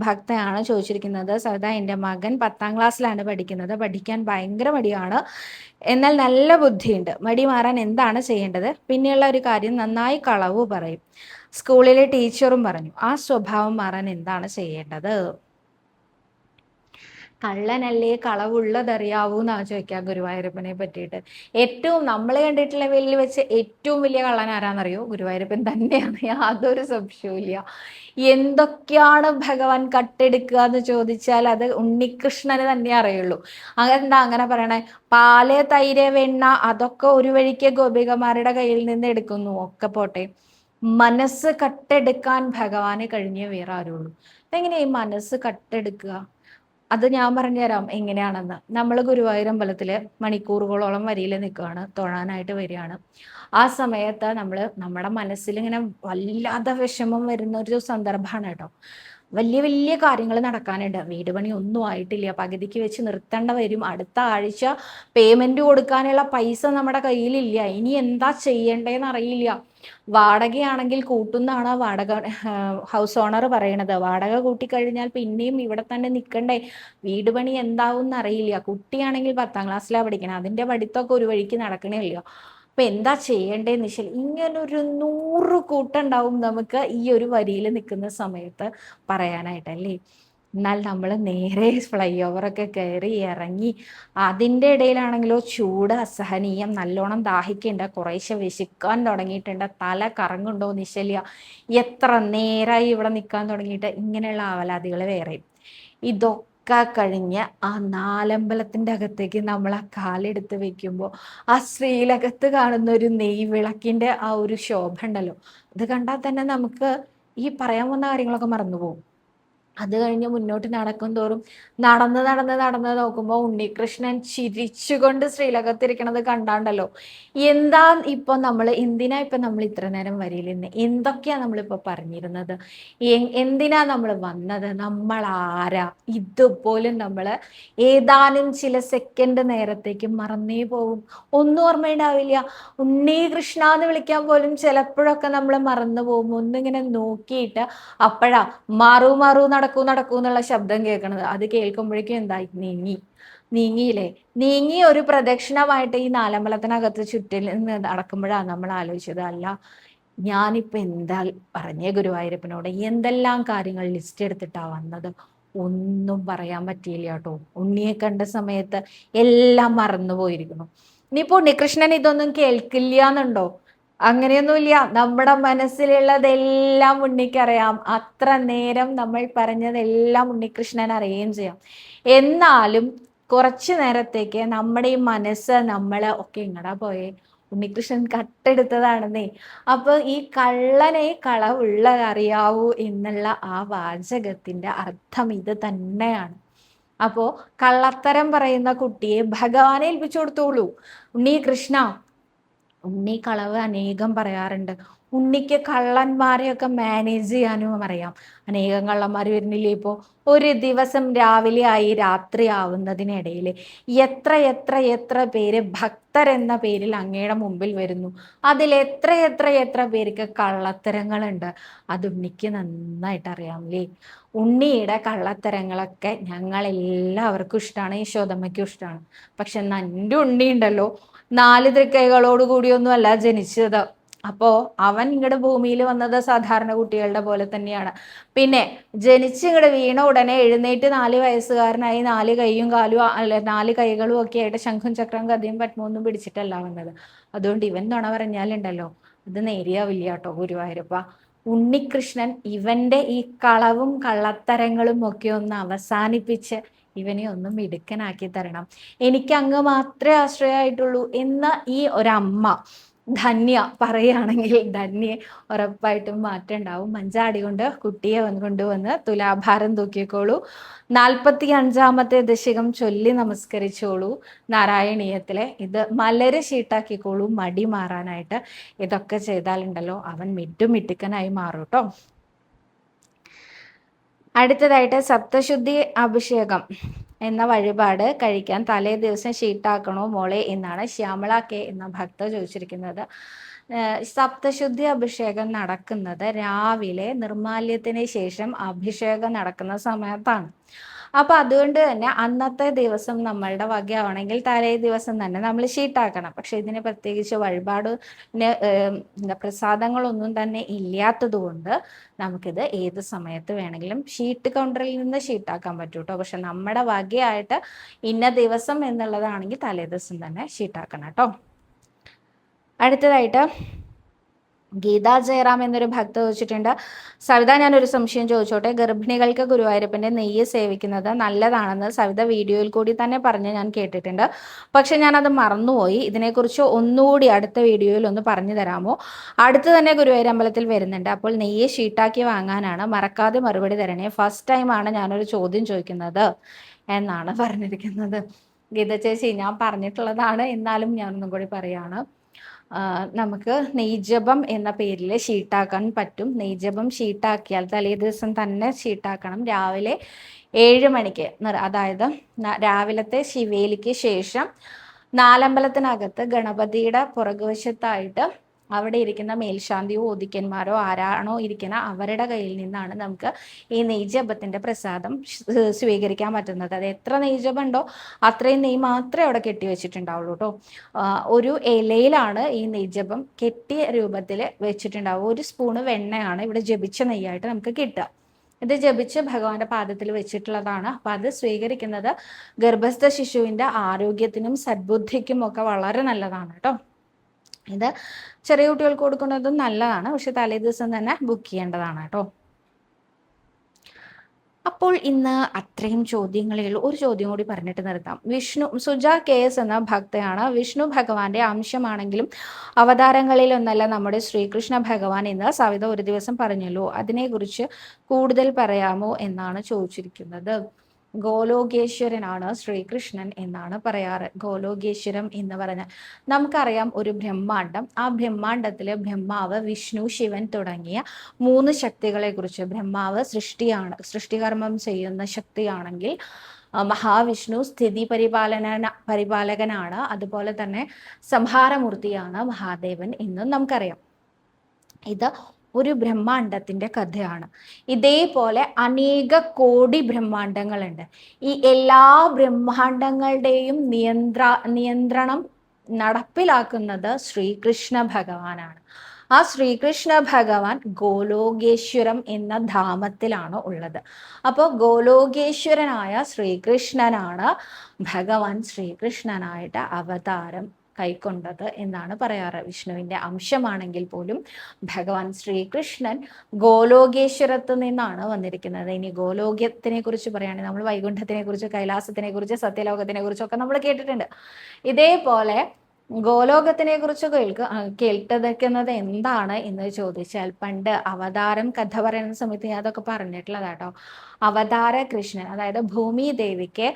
ഭക്തയാണ് ചോദിച്ചിരിക്കുന്നത്, സവിത എൻ്റെ മകൻ 10ാം ക്ലാസ്സിലാണ് പഠിക്കുന്നത്, പഠിക്കാൻ ഭയങ്കര മടിയാണ്, എന്നാൽ നല്ല ബുദ്ധിയുണ്ട്, മടി മാറാൻ എന്താണ് ചെയ്യേണ്ടത്? പിന്നെയുള്ള ഒരു കാര്യം, നന്നായി കളവ് പറയും, സ്കൂളിലെ ടീച്ചറും പറഞ്ഞു, ആ സ്വഭാവം മാറാൻ എന്താണ് ചെയ്യേണ്ടത്? കള്ളനല്ലേ കളവുള്ളതറിയാവൂ എന്നാ ചോദിക്കാം ഗുരുവായൂരപ്പനെ പറ്റിയിട്ട്. ഏറ്റവും നമ്മൾ കണ്ടിട്ടുള്ള വലിയ വെച്ച് ഏറ്റവും വലിയ കള്ളൻ ആരാന്നറിയോ? ഗുരുവായൂരപ്പൻ തന്നെയാണ്, യാതൊരു സംശയവും ഇല്ല. എന്തൊക്കെയാണ് ഭഗവാൻ കട്ടെടുക്കുക എന്ന് ചോദിച്ചാൽ അത് ഉണ്ണികൃഷ്ണന് തന്നെ അറിയുള്ളൂ. അതെന്താ അങ്ങനെ പറയണേ? പാല്, തൈര്, വെണ്ണ അതൊക്കെ ഒരു വഴിക്ക് ഗോപികമാരുടെ കയ്യിൽ നിന്ന് എടുക്കുന്നു, ഒക്കെ പോട്ടെ, മനസ്സ് കട്ടെടുക്കാൻ ഭഗവാന് കഴിഞ്ഞേ വേറെ ആരുള്ളൂ. എങ്ങനെയാ ഈ മനസ്സ് കട്ടെടുക്കുക? അത് ഞാൻ പറഞ്ഞുതരാം എങ്ങനെയാണെന്ന്. നമ്മൾ ഗുരുവായൂർ അമ്പലത്തില് മണിക്കൂറുകളോളം വരിയിൽ നിൽക്കുകയാണ്, തൊഴാനായിട്ട് വരികയാണ്. ആ സമയത്ത് നമ്മുടെ മനസ്സിൽ ഇങ്ങനെ വല്ലാതെ വിഷമം വരുന്ന ഒരു സന്ദർഭമാണ് കേട്ടോ. വലിയ വലിയ കാര്യങ്ങൾ നടക്കാനുണ്ട്, വീട് പണി ഒന്നും ആയിട്ടില്ല, പകുതിക്ക് വെച്ച് നിർത്തേണ്ട വരും, അടുത്ത ആഴ്ച പേയ്മെന്റ് കൊടുക്കാനുള്ള പൈസ നമ്മുടെ കയ്യിലില്ല, ഇനി എന്താ ചെയ്യേണ്ടതെന്ന് അറിയില്ല. വാടകയാണെങ്കിൽ കൂട്ടുന്നാണ് ഹൗസ് ഓണർ പറയണത്, വാടക കൂട്ടിക്കഴിഞ്ഞാൽ പിന്നെയും ഇവിടെ തന്നെ നിൽക്കണ്ടേ, വീട് പണി എന്താവും എന്നറിയില്ല. കുട്ടിയാണെങ്കിൽ 10ാം ക്ലാസ്സിലാണ് പഠിക്കണം, അതിന്റെ പഠിത്തമൊക്കെ ഒരു വഴിക്ക് നടക്കണില്ല. അപ്പൊ എന്താ ചെയ്യേണ്ടതെന്ന് വെച്ചാൽ ഇങ്ങനൊരു 100 കൂട്ടുണ്ടാവും നമുക്ക് ഈ ഒരു വരിയിൽ നിൽക്കുന്ന സമയത്ത് പറയാനായിട്ടല്ലേ. എന്നാൽ നമ്മൾ നേരെ ഫ്ലൈ ഓവറൊക്കെ കയറി ഇറങ്ങി, അതിൻ്റെ ഇടയിലാണെങ്കിലോ ചൂട് അസഹനീയം, നല്ലോണം ദാഹിക്കേണ്ട, കുറേശ്ശെ വിശക്കാൻ തുടങ്ങിയിട്ടുണ്ട്, തല കറങ്ങുണ്ടോ നിശ്ചല്യ, എത്ര നേരമായി ഇവിടെ നിൽക്കാൻ തുടങ്ങിയിട്ട്, ഇങ്ങനെയുള്ള ആവലാതികൾ വേറെ. ഇതൊക്കെ കഴിഞ്ഞ് ആ നാലമ്പലത്തിൻ്റെ അകത്തേക്ക് നമ്മൾ ആ കാലെടുത്ത് വെക്കുമ്പോൾ ആ ശ്രീലകത്ത് കാണുന്ന ഒരു നെയ്വിളക്കിൻ്റെ ആ ഒരു ശോഭ ഉണ്ടല്ലോ, അത് കണ്ടാൽ തന്നെ നമുക്ക് ഈ പറയാൻ വന്ന കാര്യങ്ങളൊക്കെ മറന്നുപോകും. അത് കഴിഞ്ഞ് മുന്നോട്ട് നടക്കും തോറും നടന്ന് നോക്കുമ്പോൾ ഉണ്ണികൃഷ്ണൻ ചിരിച്ചുകൊണ്ട് ശ്രീലകത്തിരിക്കണത് കണ്ടാണ്ടല്ലോ, എന്താ എന്തിനാ ഇപ്പൊ നമ്മൾ ഇത്ര നേരം വരിയിൽ നിന്ന് എന്തൊക്കെയാ നമ്മളിപ്പോ പറഞ്ഞിരുന്നത്, എന്തിനാ നമ്മൾ വന്നത്, നമ്മൾ ആരാ, ഇതുപോലും നമ്മൾ ഏതാനും ചില സെക്കൻഡ് നേരത്തേക്ക് മറന്നേ പോകും, ഒന്നും ഓർമ്മയുണ്ടാവില്ല. ഉണ്ണികൃഷ്ണ എന്ന് വിളിക്കാൻ പോലും ചിലപ്പോഴൊക്കെ നമ്മൾ മറന്നു പോകും. ഒന്നിങ്ങനെ നോക്കിയിട്ട് അപ്പോഴാ മാറൂ നടക്കൂ എന്നുള്ള ശബ്ദം കേൾക്കണത്. അത് കേൾക്കുമ്പോഴേക്കും എന്തായി, നീങ്ങിയില്ലേ, നീങ്ങി ഒരു പ്രദക്ഷിണമായിട്ട് ഈ നാലമ്പലത്തിനകത്ത് ചുറ്റിൽ നിന്ന് നടക്കുമ്പോഴാണ് നമ്മൾ ആലോചിച്ചത്, അല്ല ഞാനിപ്പോ എന്താ പറഞ്ഞേ ഗുരുവായൂരപ്പനോട്, എന്തെല്ലാം കാര്യങ്ങൾ ലിസ്റ്റ് എടുത്തിട്ടാ വന്നത്, ഒന്നും പറയാൻ പറ്റിയില്ല കേട്ടോ. ഉണ്ണിയെ കണ്ട സമയത്ത് എല്ലാം മറന്നുപോയിരിക്കുന്നു. ഇനിയിപ്പോ ഉണ്ണികൃഷ്ണൻ ഇതൊന്നും കേൾക്കില്ല എന്നുണ്ടോ? അങ്ങനെയൊന്നുമില്ല, നമ്മുടെ മനസ്സിലുള്ളതെല്ലാം ഉണ്ണിക്കറിയാം, അത്ര നേരം നമ്മൾ പറഞ്ഞതെല്ലാം ഉണ്ണികൃഷ്ണൻ അറിയുകയും ചെയ്യാം. എന്നാലും കുറച്ചു നേരത്തേക്ക് നമ്മുടെ ഈ മനസ്സ് നമ്മള് ഒക്കെ ഇങ്ങടാ പോയേ, ഉണ്ണികൃഷ്ണൻ കട്ടെടുത്തതാണെന്നേ. അപ്പൊ ഈ കള്ളനെ കളവുള്ളതറിയാവൂ എന്നുള്ള ആ വാചകത്തിന്റെ അർത്ഥം ഇത് തന്നെയാണ്. അപ്പോ കള്ളത്തരം പറയുന്ന കുട്ടിയെ ഭഗവാനെ ഏൽപ്പിച്ചു കൊടുത്തോളൂ. ഉണ്ണി ഉണ്ണി കളവ് അനേകം പറയാറുണ്ട്, ഉണ്ണിക്ക് കള്ളന്മാരെയൊക്കെ മാനേജ് ചെയ്യാനും അറിയാം. അനേകം കള്ളന്മാർ വരുന്നില്ലേ ഇപ്പോ? ഒരു ദിവസം രാവിലെ ആയി രാത്രി ആവുന്നതിനിടയിൽ എത്ര എത്ര എത്ര പേര് ഭക്തരെന്ന പേരിൽ അങ്ങയുടെ മുമ്പിൽ വരുന്നു, അതിൽ എത്ര എത്ര എത്ര പേർക്ക് കള്ളത്തരങ്ങളുണ്ട്, അത് ഉണ്ണിക്ക് നന്നായിട്ട് അറിയാമല്ലേ. ഉണ്ണിയുടെ കള്ളത്തരങ്ങളൊക്കെ ഞങ്ങളെല്ലാവർക്കും ഇഷ്ടമാണ്, യശോദമ്മയ്ക്കും ഇഷ്ടമാണ്. പക്ഷെ എൻ്റെ ഉണ്ണി ഉണ്ടല്ലോ 4 തൃക്കൈകളോട് കൂടിയൊന്നും അല്ല ജനിച്ചത്. അപ്പോ അവൻ ഇങ്ങടെ ഭൂമിയിൽ വന്നത് സാധാരണ കുട്ടികളുടെ പോലെ തന്നെയാണ്. പിന്നെ ജനിച്ചിങ്ങടെ വീണ ഉടനെ എഴുന്നേറ്റ് 4 വയസ്സുകാരനായി 4 കൈയും കാലും അല്ല 4 കൈകളും ഒക്കെ ആയിട്ട് ശംഖും ചക്രം ഗദയും പത്മമൊന്നും പിടിച്ചിട്ടല്ല വന്നത്. അതുകൊണ്ട് ഇവൻ നുണ പറഞ്ഞാലുണ്ടല്ലോ അത് നേരെയാവില്ല കേട്ടോ ഗുരുവായൂരപ്പ. ഉണ്ണികൃഷ്ണൻ ഇവന്റെ ഈ കളവും കള്ളത്തരങ്ങളും ഒക്കെ ഒന്ന് അവസാനിപ്പിച്ച് ഇവനെ ഒന്ന് മിടുക്കനാക്കി തരണം, എനിക്ക് അങ്ങ് മാത്രമേ ആശ്രയമായിട്ടുള്ളൂ എന്ന ഈ ഒരമ്മ ധന്യ പറയുകയാണെങ്കിൽ ധന്യെ ഉറപ്പായിട്ടും മാറ്റം ഉണ്ടാവും. മഞ്ചാടി കൊണ്ട് കുട്ടിയെ കൊണ്ടുവന്ന് തുലാഭാരം തൂക്കിക്കോളൂ, 45ാമത്തെ ദശകം ചൊല്ലി നമസ്കരിച്ചോളൂ, നാരായണീയത്തിലെ ഇത് മലര് ഷീട്ടാക്കിക്കോളൂ മടി മാറാനായിട്ട്. ഇതൊക്കെ ചെയ്താലുണ്ടല്ലോ അവൻ മിടുക്കനായി മാറും കേട്ടോ. അടുത്തതായിട്ട് സപ്തശുദ്ധി അഭിഷേകം എന്ന വഴിപാട് കഴിക്കാൻ തലേ ദിവസം ഷീട്ടാക്കണോ മോളെ എന്നാണ് ശ്യാമള കെ എന്ന ഭക്ത ചോദിച്ചിരിക്കുന്നത്. സപ്തശുദ്ധി അഭിഷേകം നടക്കുന്നത് രാവിലെ നിർമാല്യത്തിന് ശേഷം അഭിഷേകം നടക്കുന്ന സമയത്താണ്. അപ്പോൾ അതുകൊണ്ട് തന്നെ അന്നത്തെ ദിവസം നമ്മളുടെ വകയാണെങ്കിൽ തലേ ദിവസം തന്നെ നമ്മൾ ഷീട്ടാക്കണം. പക്ഷെ ഇതിന് പ്രത്യേകിച്ച് വഴിപാട് പ്രസാദങ്ങളൊന്നും തന്നെ ഇല്ലാത്തത് കൊണ്ട് നമുക്കിത് ഏത് സമയത്ത് വേണമെങ്കിലും ഷീട്ട് കൗണ്ടറിൽ നിന്ന് ഷീട്ടാക്കാൻ പറ്റും കേട്ടോ. പക്ഷെ നമ്മുടെ വകയായിട്ട് ഇന്ന ദിവസം എന്നുള്ളതാണെങ്കിൽ തലേ ദിവസം തന്നെ ഷീട്ടാക്കണം കേട്ടോ. അടുത്തതായിട്ട് ഗീതാ ജയറാം എന്നൊരു ഭക്ത ചോദിച്ചിട്ടുണ്ട്, സവിത ഞാനൊരു സംശയം ചോദിച്ചോട്ടെ. ഗർഭിണികൾക്ക് ഗുരുവായൂരപ്പൻ്റെ നെയ്യ് സേവിക്കുന്നത് നല്ലതാണെന്ന് സവിത വീഡിയോയിൽ കൂടി തന്നെ പറഞ്ഞ് ഞാൻ കേട്ടിട്ടുണ്ട്. പക്ഷെ ഞാനത് മറന്നുപോയി. ഇതിനെക്കുറിച്ച് ഒന്നുകൂടി അടുത്ത വീഡിയോയിൽ ഒന്ന് പറഞ്ഞു തരാമോ? അടുത്ത് തന്നെ ഗുരുവായൂർ അമ്പലത്തിൽ വരുന്നുണ്ട്. അപ്പോൾ നെയ്യ് ഷീട്ടാക്കി വാങ്ങാനാണ്, മറക്കാതെ മറുപടി തരണേ. ഫസ്റ്റ് ടൈമാണ് ഞാനൊരു ചോദ്യം ചോദിക്കുന്നത് എന്നാണ് പറഞ്ഞിരിക്കുന്നത്. ഗീത ചേച്ചി, ഞാൻ പറഞ്ഞിട്ടുള്ളതാണ്, എന്നാലും ഞാനൊന്നും കൂടി പറയാണ്. നമുക്ക് നെയ്ജപം എന്ന പേരിൽ ഷീട്ടാക്കാൻ പറ്റും. നെയ്ജപം ഷീട്ടാക്കിയാൽ തലേ ദിവസം തന്നെ ഷീട്ടാക്കണം. രാവിലെ 7 മണിക്ക്, അതായത് രാവിലത്തെ ശിവേലിക്ക് ശേഷം നാലമ്പലത്തിനകത്ത് ഗണപതിയുടെ പുറകുവശത്തായിട്ട് അവിടെ ഇരിക്കുന്ന മേൽശാന്തിയോ ഓദിക്കന്മാരോ ആരാണോ ഇരിക്കുന്ന അവരുടെ കയ്യിൽ നിന്നാണ് നമുക്ക് ഈ നെയ്ജപത്തിൻ്റെ പ്രസാദം സ്വീകരിക്കാൻ പറ്റുന്നത്. അത് എത്ര നെയ്ജപം ഉണ്ടോ അത്രയും നെയ്യ് മാത്രമേ അവിടെ കെട്ടി വെച്ചിട്ടുണ്ടാവുള്ളൂ കേട്ടോ. ഒരു ഇലയിലാണ് ഈ നെയ്ജപം കെട്ടിയ രൂപത്തിൽ വെച്ചിട്ടുണ്ടാവുക. 1 സ്പൂണ് വെണ്ണയാണ് ഇവിടെ ജപിച്ച നെയ്യായിട്ട് നമുക്ക് കിട്ടുക. ഇത് ജപിച്ച് ഭഗവാന്റെ പാദത്തിൽ വെച്ചിട്ടുള്ളതാണ്. അപ്പം അത് സ്വീകരിക്കുന്നത് ഗർഭസ്ഥ ശിശുവിൻ്റെ ആരോഗ്യത്തിനും സദ്ബുദ്ധിക്കും ഒക്കെ വളരെ നല്ലതാണ് കേട്ടോ. ഇത് ചെറിയ കുട്ടികൾക്ക് കൊടുക്കുന്നതും നല്ലതാണ്, പക്ഷെ തലേ ദിവസം തന്നെ ബുക്ക് ചെയ്യേണ്ടതാണ് കേട്ടോ. അപ്പോൾ ഇന്ന് അത്രയും ചോദ്യങ്ങളിൽ ഒരു ചോദ്യം കൂടി പറഞ്ഞിട്ട് നിർത്താം. സുജ KS എന്ന ഭക്തയാണ്. വിഷ്ണു ഭഗവാന്റെ അംശമാണെങ്കിലും അവതാരങ്ങളിലൊന്നല്ല നമ്മുടെ ശ്രീകൃഷ്ണ ഭഗവാൻ എന്ന് സവിത ഒരു ദിവസം പറഞ്ഞല്ലോ, അതിനെക്കുറിച്ച് കൂടുതൽ പറയാമോ എന്നാണ് ചോദിച്ചിരിക്കുന്നത്. ഗോലോകേശ്വരനാണ് ശ്രീകൃഷ്ണൻ എന്നാണ് പറയാറ്. ഗോലോകേശ്വരം എന്ന് പറഞ്ഞാൽ നമുക്കറിയാം ഒരു ബ്രഹ്മാണ്ടം. ആ ബ്രഹ്മാണ്ടത്തിൽ ബ്രഹ്മാവ്, വിഷ്ണു, ശിവൻ തുടങ്ങിയ 3 ശക്തികളെ കുറിച്ച്, ബ്രഹ്മാവ് സൃഷ്ടികർമ്മം ചെയ്യുന്ന ശക്തിയാണെങ്കിൽ മഹാവിഷ്ണു സ്ഥിതി പരിപാലകനാണ്. അതുപോലെ തന്നെ സംഹാരമൂർത്തിയാണ് മഹാദേവൻ എന്നും നമുക്കറിയാം. ഇത് ഒരു ബ്രഹ്മാണ്ടത്തിൻ്റെ കഥയാണ്. ഇതേപോലെ അനേക കോടി ബ്രഹ്മാണ്ടങ്ങളുണ്ട്. ഈ എല്ലാ ബ്രഹ്മാണ്ടങ്ങളുടെയും നിയന്ത്രണം നടപ്പിലാക്കുന്നത് ശ്രീകൃഷ്ണ ഭഗവാനാണ്. ആ ശ്രീകൃഷ്ണ ഭഗവാൻ ഗോലോകേശ്വരം എന്ന ധാമത്തിലാണ് ഉള്ളത്. അപ്പോൾ ഗോലോകേശ്വരനായ ശ്രീകൃഷ്ണനാണ് ഭഗവാൻ ശ്രീകൃഷ്ണനായിട്ട് അവതാരം കൈക്കൊണ്ടത് എന്നാണ് പറയാറ്. വിഷ്ണുവിൻ്റെ അംശമാണെങ്കിൽ പോലും ഭഗവാൻ ശ്രീകൃഷ്ണൻ ഗോലോകേശ്വരത്ത് നിന്നാണ് വന്നിരിക്കുന്നത്. ഇനി ഗോലോകത്തിനെ കുറിച്ച് പറയുകയാണെങ്കിൽ നമ്മൾ വൈകുണ്ഠത്തിനെ കുറിച്ച്, കൈലാസത്തിനെ കുറിച്ച്, സത്യലോകത്തിനെ കുറിച്ചൊക്കെ നമ്മൾ കേട്ടിട്ടുണ്ട്. ഇതേപോലെ ഗോലോകത്തിനെ കുറിച്ച് കേൾക്കുന്നത് എന്താണ് എന്ന് ചോദിച്ചാൽ, പണ്ട് അവതാരം കഥ പറയുന്ന സമയത്ത് ഞാൻ അതൊക്കെ പറഞ്ഞിട്ടുള്ളതാട്ടോ. അവതാര കൃഷ്ണൻ, അതായത് ഭൂമി ദേവിക്ക്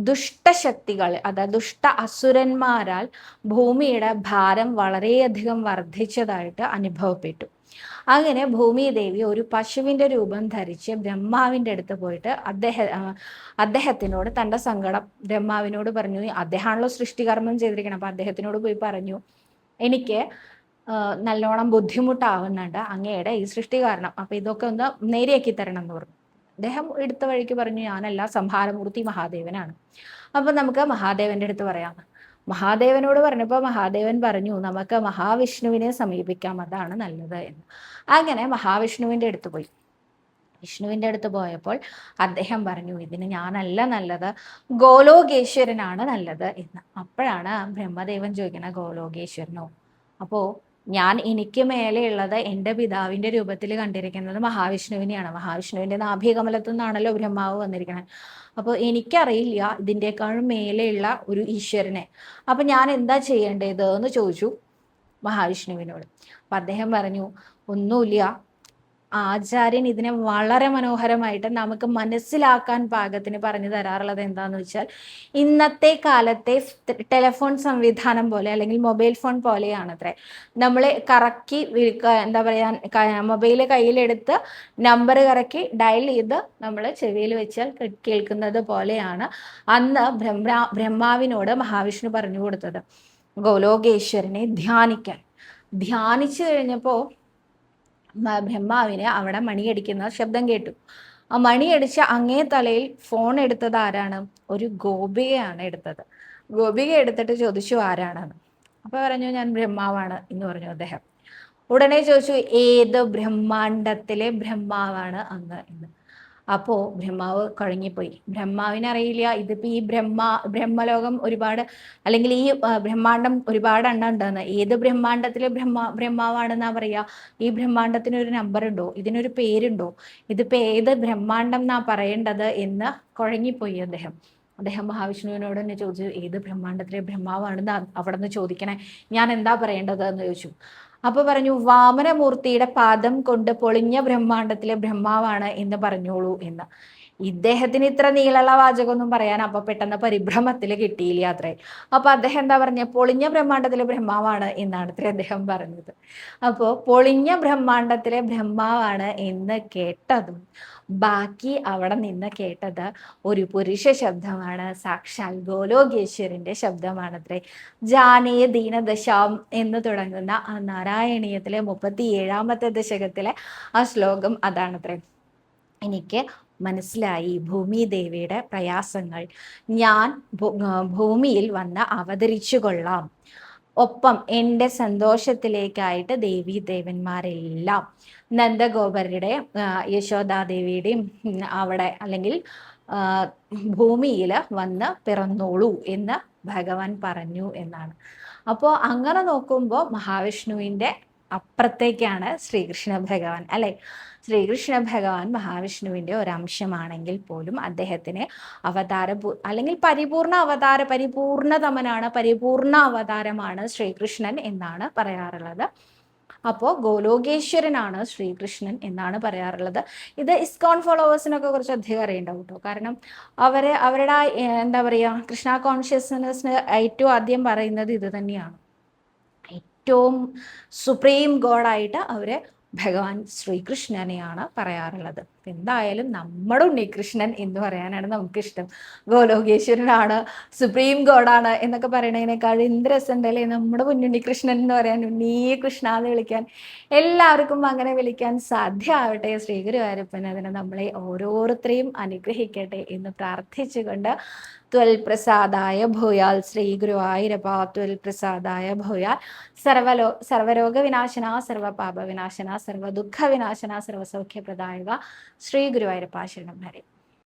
ദുഷ്ടശക്തികൾ, അതായത് ദുഷ്ട അസുരന്മാരാൽ ഭൂമിയുടെ ഭാരം വളരെയധികം വർദ്ധിച്ചതായിട്ട് അനുഭവപ്പെട്ടു. അങ്ങനെ ഭൂമിദേവി ഒരു പശുവിൻ്റെ രൂപം ധരിച്ച് ബ്രഹ്മാവിൻ്റെ അടുത്ത് പോയിട്ട് അദ്ദേഹത്തിനോട് തൻ്റെ സങ്കടം ബ്രഹ്മാവിനോട് പറഞ്ഞു. അദ്ദേഹമാണല്ലോ സൃഷ്ടികർമ്മം ചെയ്തിരിക്കണം. അപ്പം അദ്ദേഹത്തിനോട് പോയി പറഞ്ഞു, എനിക്ക് നല്ലോണം ബുദ്ധിമുട്ടാവുന്നുണ്ട് അങ്ങയുടെ ഈ സൃഷ്ടി കാരണം, അപ്പം ഇതൊക്കെ ഒന്ന് നേരെയാക്കി തരണം എന്ന് പറഞ്ഞു. അദ്ദേഹം എടുത്ത വഴിക്ക് പറഞ്ഞു, ഞാനല്ല, സംഹാരമൂർത്തി മഹാദേവനാണ്. അപ്പം നമുക്ക് മഹാദേവൻ്റെ അടുത്ത് പറയാം. മഹാദേവനോട് പറഞ്ഞപ്പോൾ മഹാദേവൻ പറഞ്ഞു, നമുക്ക് മഹാവിഷ്ണുവിനെ സമീപിക്കാം, അതാണ് നല്ലത് എന്ന്. അങ്ങനെ മഹാവിഷ്ണുവിൻ്റെ അടുത്ത് പോയി. വിഷ്ണുവിൻ്റെ അടുത്ത് പോയപ്പോൾ അദ്ദേഹം പറഞ്ഞു, ഇതിന് ഞാനല്ല നല്ലത്, ഗോലോകേശ്വരനാണ് നല്ലത് എന്ന്. അപ്പോഴാണ് ബ്രഹ്മദേവൻ ചോദിക്കുന്നത്, ഗോലോകേശ്വരനോ? അപ്പോൾ ഞാൻ എനിക്ക് മേലെയുള്ളത് എൻ്റെ പിതാവിൻ്റെ രൂപത്തിൽ കണ്ടിരിക്കുന്നത് മഹാവിഷ്ണുവിനെയാണ്. മഹാവിഷ്ണുവിൻ്റെ നാഭീകമലത്തു നിന്നാണല്ലോ ബ്രഹ്മാവ് വന്നിരിക്കുന്നത്. അപ്പോൾ എനിക്കറിയില്ല ഇതിൻ്റെക്കാളും മേലെയുള്ള ഒരു ഈശ്വരനെ. അപ്പം ഞാൻ എന്താ ചെയ്യേണ്ടത് എന്ന് ചോദിച്ചു മഹാവിഷ്ണുവിനോട്. അപ്പം അദ്ദേഹം പറഞ്ഞു, ഒന്നുമില്ല, ആചാര്യൻ ഇതിനെ വളരെ മനോഹരമായിട്ട് നമുക്ക് മനസ്സിലാക്കാൻ പാകത്തിന് പറഞ്ഞു തരാറുള്ളത് എന്താന്ന് വെച്ചാൽ, ഇന്നത്തെ കാലത്തെ ടെലിഫോൺ സംവിധാനം പോലെ അല്ലെങ്കിൽ മൊബൈൽ ഫോൺ പോലെയാണത്രേ. നമ്മൾ കറക്കി എന്താ പറയാ, മൊബൈൽ കയ്യിലെടുത്ത് നമ്പർ കറക്കി ഡയൽ ചെയ്ത് നമ്മൾ ചെവിയിൽ വെച്ചാൽ കേൾക്കുന്നത് പോലെയാണ് അന്ന് ബ്രഹ്മാവിനോട് മഹാവിഷ്ണു പറഞ്ഞു കൊടുത്തത് ഗോലോകേശ്വരനെ ധ്യാനിക്കാൻ. ധ്യാനിച്ചു കഴിഞ്ഞപ്പോൾ ബ്രഹ്മാവിന് അവിടെ മണിയടിക്കുന്ന ശബ്ദം കേട്ടു. ആ മണിയടിച്ച അങ്ങേ തലയിൽ ഫോൺ എടുത്തത് ആരാണ്? ഒരു ഗോപികയാണ് എടുത്തത്. ഗോപിക എടുത്തിട്ട് ചോദിച്ചു ആരാണെന്ന്. അപ്പൊ പറഞ്ഞു ഞാൻ ബ്രഹ്മാവാണ് എന്ന് പറഞ്ഞു അദ്ദേഹം. ഉടനെ ചോദിച്ചു ഏത് ബ്രഹ്മാണ്ടത്തിലെ ബ്രഹ്മാവാണ് അങ്ങ് എന്ന്. അപ്പോ ബ്രഹ്മാവ് കഴിഞ്ഞുപോയി. ബ്രഹ്മാവിനറിയില്ല ഇതിപ്പോ ഈ ബ്രഹ്മലോകം ഒരുപാട്, അല്ലെങ്കിൽ ഈ ബ്രഹ്മാണ്ടം ഒരുപാട് എണ്ണം ഉണ്ടെന്ന്. ഏത് ബ്രഹ്മാണ്ടത്തിലെ ബ്രഹ്മാവാണെന്നാ പറയാ? ഈ ബ്രഹ്മാണ്ടത്തിന് ഒരു നമ്പർ ഉണ്ടോ? ഇതിനൊരു പേരുണ്ടോ? ഇതിപ്പോ ഏത് ബ്രഹ്മാണ്ടം എന്നാ പറയേണ്ടത് എന്ന് കുഴങ്ങിപ്പോയി അദ്ദേഹം. മഹാവിഷ്ണുവിനോട് തന്നെ ചോദിച്ചു ഏത് ബ്രഹ്മാണ്ടത്തിലെ ബ്രഹ്മാവാണെന്ന് അവിടെ നിന്ന് ചോദിക്കണേ, ഞാൻ എന്താ പറയേണ്ടത് എന്ന് ചോദിച്ചു. അപ്പൊ പറഞ്ഞു വാമനമൂർത്തിയുടെ പാദം കൊണ്ട് പൊളിഞ്ഞ ബ്രഹ്മാണ്ടത്തിലെ ബ്രഹ്മാവാണ് എന്ന് പറഞ്ഞോളൂ എന്ന്. ഇദ്ദേഹത്തിന് ഇത്ര നീളമുള്ള വാചകമൊന്നും പറയാൻ അപ്പൊ പെട്ടെന്ന് പരിഭ്രമത്തിൽ കിട്ടിയില്ല അത്രേ. അപ്പൊ അദ്ദേഹം എന്താ പറഞ്ഞ, പൊളിഞ്ഞ ബ്രഹ്മാണ്ടത്തിലെ ബ്രഹ്മാവാണ് എന്നാണ് അത്രേ അദ്ദേഹം പറഞ്ഞത്. അപ്പോ പൊളിഞ്ഞ ബ്രഹ്മാണ്ടത്തിലെ ബ്രഹ്മാവാണ് എന്ന് കേട്ടതും ബാക്കി അവിടെ നിന്ന് കേട്ടത് ഒരു പുരുഷ ശബ്ദമാണ്, സാക്ഷാൽ ഗോലോകേശ്വരന്റെ ശബ്ദമാണത്രേ. ജാനേ ദീനദശാം എന്ന് തുടങ്ങുന്ന ആ നാരായണീയത്തിലെ 37ാമത്തെ ദശകത്തിലെ ആ ശ്ലോകം അതാണത്രേ. എനിക്ക് മനസ്സിലായി ഭൂമിദേവിയുടെ പ്രയാസങ്ങൾ. ഞാൻ ഭൂമിയിൽ വന്ന് അവതരിച്ചു കൊള്ളാം. ഒപ്പം എൻ്റെ സന്തോഷത്തിലേക്കായിട്ട് ദേവീ ദേവന്മാരെല്ലാം നന്ദഗോപരുടെ യശോദാദേവിയുടെയും അവിടെ അല്ലെങ്കിൽ ഭൂമിയിൽ വന്ന് പിറന്നോളൂ എന്ന് ഭഗവാൻ പറഞ്ഞു എന്നാണ്. അപ്പോൾ അങ്ങനെ നോക്കുമ്പോൾ മഹാവിഷ്ണുവിൻ്റെ അപ്പുറത്തേക്കാണ് ശ്രീകൃഷ്ണ ഭഗവാൻ, അല്ലെ? ശ്രീകൃഷ്ണ ഭഗവാൻ മഹാവിഷ്ണുവിൻ്റെ ഒരംശമാണെങ്കിൽ പോലും അദ്ദേഹത്തിന് അല്ലെങ്കിൽ പരിപൂർണതമനാണ്, പരിപൂർണ അവതാരമാണ് ശ്രീകൃഷ്ണൻ എന്നാണ് പറയാറുള്ളത്. അപ്പോൾ ഗോലോകേശ്വരനാണ് ശ്രീകൃഷ്ണൻ എന്നാണ് പറയാറുള്ളത്. ഇത് ഇസ്കോൺ ഫോളോവേഴ്സിനൊക്കെ കുറച്ച് അധികം അറിയണ്ടാവും കേട്ടോ. കാരണം അവരുടെ എന്താ പറയുക, കൃഷ്ണ കോൺഷ്യസ്നെസ്സിന് ഏറ്റവും ആദ്യം പറയുന്നത് ഇത് തന്നെയാണ്. ഏറ്റവും സുപ്രീം ഗോഡായിട്ട് അവര് ഭഗവാൻ ശ്രീകൃഷ്ണനെയാണ് പറയാറുള്ളത്. എന്തായാലും നമ്മുടെ ഉണ്ണികൃഷ്ണൻ എന്ന് പറയാനാണ് നമുക്കിഷ്ടം. ഗോലോകേശ്വരനാണ്, സുപ്രീം ഗോഡാണ് എന്നൊക്കെ പറയണതിനേക്കാൾ എന്ത് രസമുണ്ടല്ലേ നമ്മുടെ ഉണ്ണികൃഷ്ണൻ എന്ന് പറയാൻ, ഉണ്ണീ കൃഷ്ണ എന്ന് വിളിക്കാൻ. എല്ലാവർക്കും അങ്ങനെ വിളിക്കാൻ സാധ്യമാവട്ടെ ശ്രീ ഗുരുവായൂരപ്പൻ. അതിനെ നമ്മളെ ഓരോരുത്തരെയും അനുഗ്രഹിക്കട്ടെ എന്ന് പ്രാർത്ഥിച്ചുകൊണ്ട് ത്വൽപ്രസാദായ ഭൂയാൽ ശ്രീ ഗുരുവായൂരപ്പ ത്വൽപ്രസാദായ ഭൂയാൽ സർവരോഗ വിനാശന സർവപാപ വിനാശന സർവദുഃഖ വിനാശന സർവസൗഖ്യപ്രദായക ശ്രീ ഗുരുവായൂരപ്പ ശരണം ഹരേ.